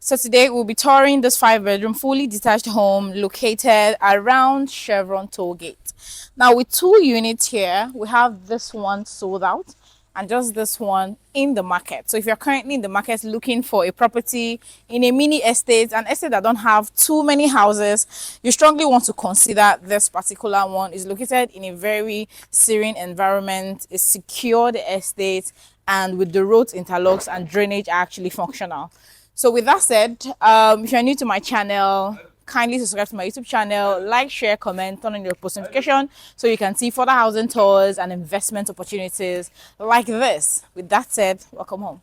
So today we'll be touring this 5 bedroom fully detached home located around Chevron toll gate. Now with 2 units here, we have this one sold out and just this one in the market. So if you're currently in the market looking for a property in a mini estate, an estate that don't have too many houses, you strongly want to consider this particular one. Is located in a very serene environment, a secured estate, and with the roads interlocks and drainage are actually functional. So with that said, if you're new to my channel, kindly subscribe to my YouTube channel, like, share, comment, turn on your post notification so you can see further housing tours and investment opportunities like this. With that said, welcome home.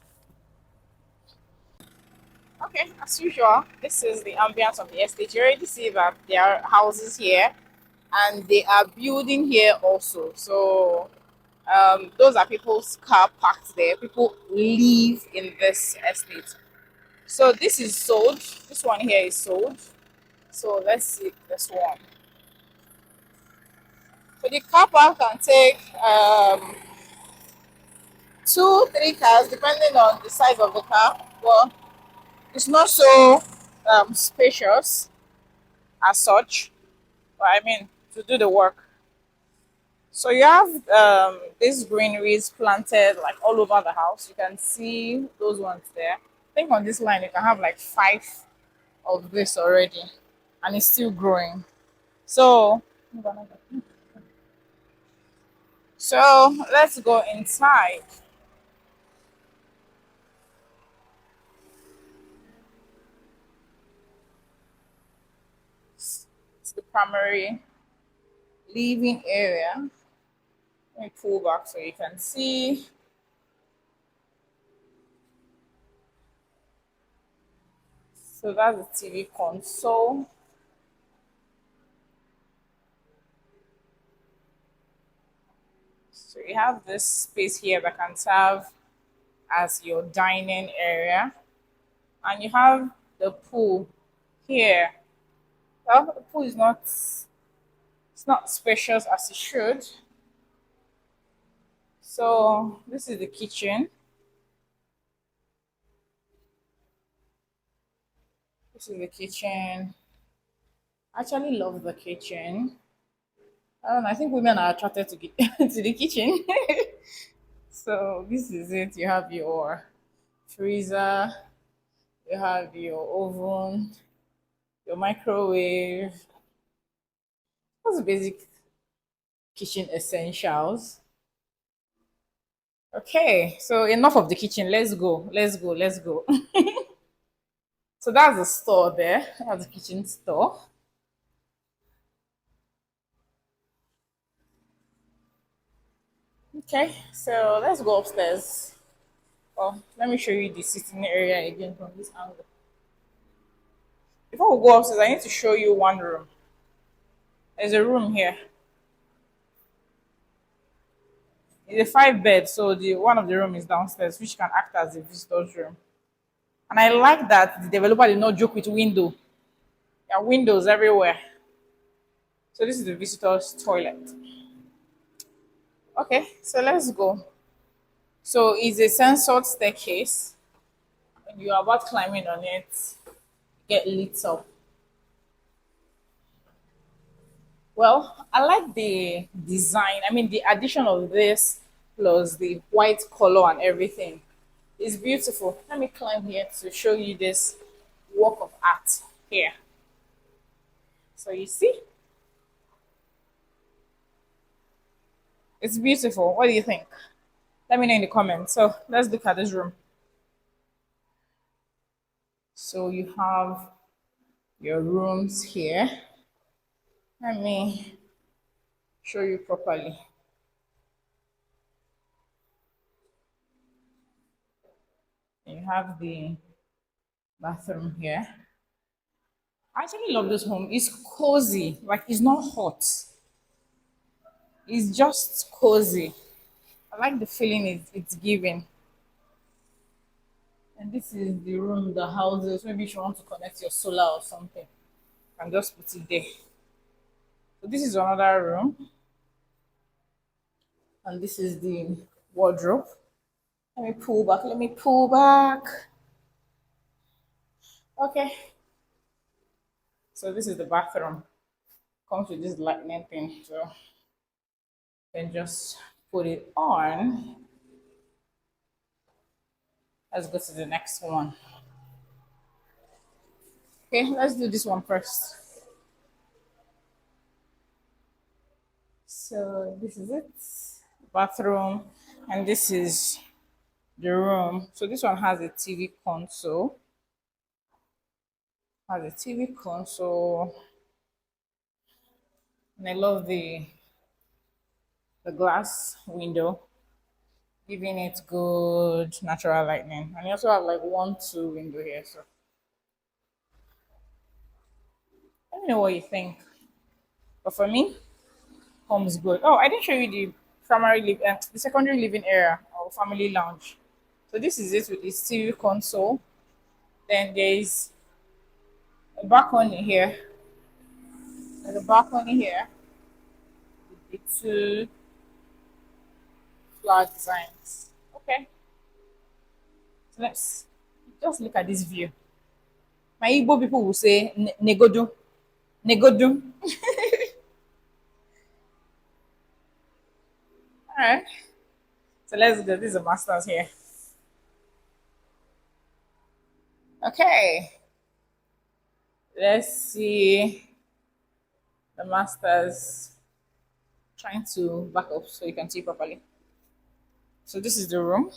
Okay, as usual, this is the ambience of the estate. You already see that there are houses here and they are building here also. So those are people's car parked there. People live in this estate. So this is sold. This one here is sold. So let's see this one. So the car park can take 2, 3 cars depending on the size of the car. Well, it's not so spacious as such. But I mean to do the work. So you have these greeneries planted like all over the house. You can see those ones there. I think on this line you can have like 5 of this already, and it's still growing. So let's go inside. It's the primary living area. Let me pull back so you can see. So that's the TV console. So you have this space here that can serve as your dining area. And you have the pool here. Well, the pool is not, it's not spacious as it should. So this is the kitchen. This is the kitchen. I actually love the kitchen. I don't know, I think women are attracted to to the kitchen. So this is it. You have your freezer, you have your oven, your microwave. That's basic kitchen essentials. Okay, so enough of the kitchen. Let's go. Let's go. Let's go. So that's the store there. That's the kitchen store. Okay, so let's go upstairs. Oh, let me show you the sitting area again from this angle. Before we go upstairs, I need to show you one room. There's a room here. It's a 5 bed, so the one of the room is downstairs, which can act as a visitor's room. And I like that the developer did not joke with window. There are windows everywhere. So this is the visitor's toilet. Okay, so let's go. So it's a censored staircase. When you are about climbing on it, get lit up. Well, I like the design. I mean, the addition of this plus the white color and everything is beautiful. Let me climb here to show you this work of art here. So you see, it's beautiful. What do you think? Let me know in the comments. So let's look at this room. So you have your rooms here. Let me show you properly. You have the bathroom here. I actually love this home. It's cozy, like it's not hot. It's just cozy. I like the feeling it's giving. And this is the room that houses. Maybe if you want to connect your solar or something, you can just put it there. So this is another room, and this is the wardrobe. Let me pull back. Let me pull back. Okay, so this is the bathroom. Comes with this lightning thing, so then just put it on. Let's go to the next one. Okay, let's do this one first. So this is it, bathroom, and this is the room. So this one has a TV console. Has a TV console, and I love the glass window, giving it good natural lighting. And you also have like one, two window here. So let me know what you think. But for me, home is good. Oh, I didn't show you the the secondary living area or family lounge. So this is it with the TV console. Then there is a balcony here. There's a balcony here with the two flower designs. Okay, so let's just look at this view. My Igbo people will say negodu, negodu. All right, so let's go. This is a master's here. Okay, let's see the masters trying to back up so you can see properly. So this is the room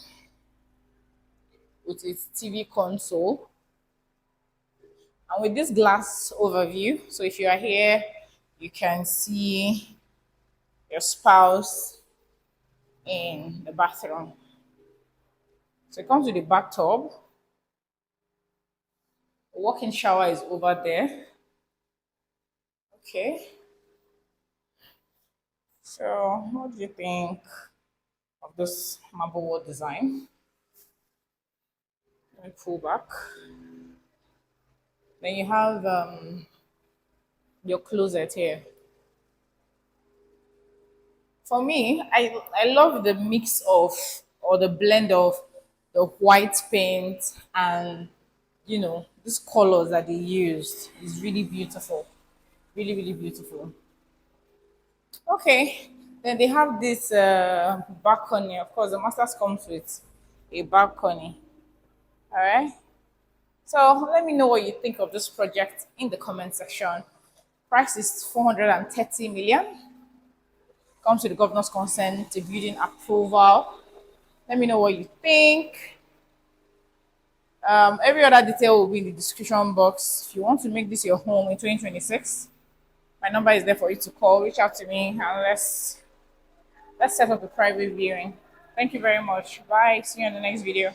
with its TV console and with this glass overview. So if you are here, you can see your spouse in the bathroom. So it comes with a bathtub. The walk-in shower is over there. Okay. So what do you think of this marble wall design? Let me pull back. Then you have your closet here. For me, I love the mix of or the blend of the white paint and these colors that they used is really beautiful, really beautiful. Okay, then they have this balcony. Of course, the masters comes with a balcony. All right. So let me know what you think of this project in the comment section. Price is 430 million. Comes with the governor's consent, the building approval. Let me know what you think. Every other detail will be in the description box. If you want to make this your home in 2026, my number is there for you to call. Reach out to me and let's set up a private viewing. Thank you very much. Bye. See you in the next video.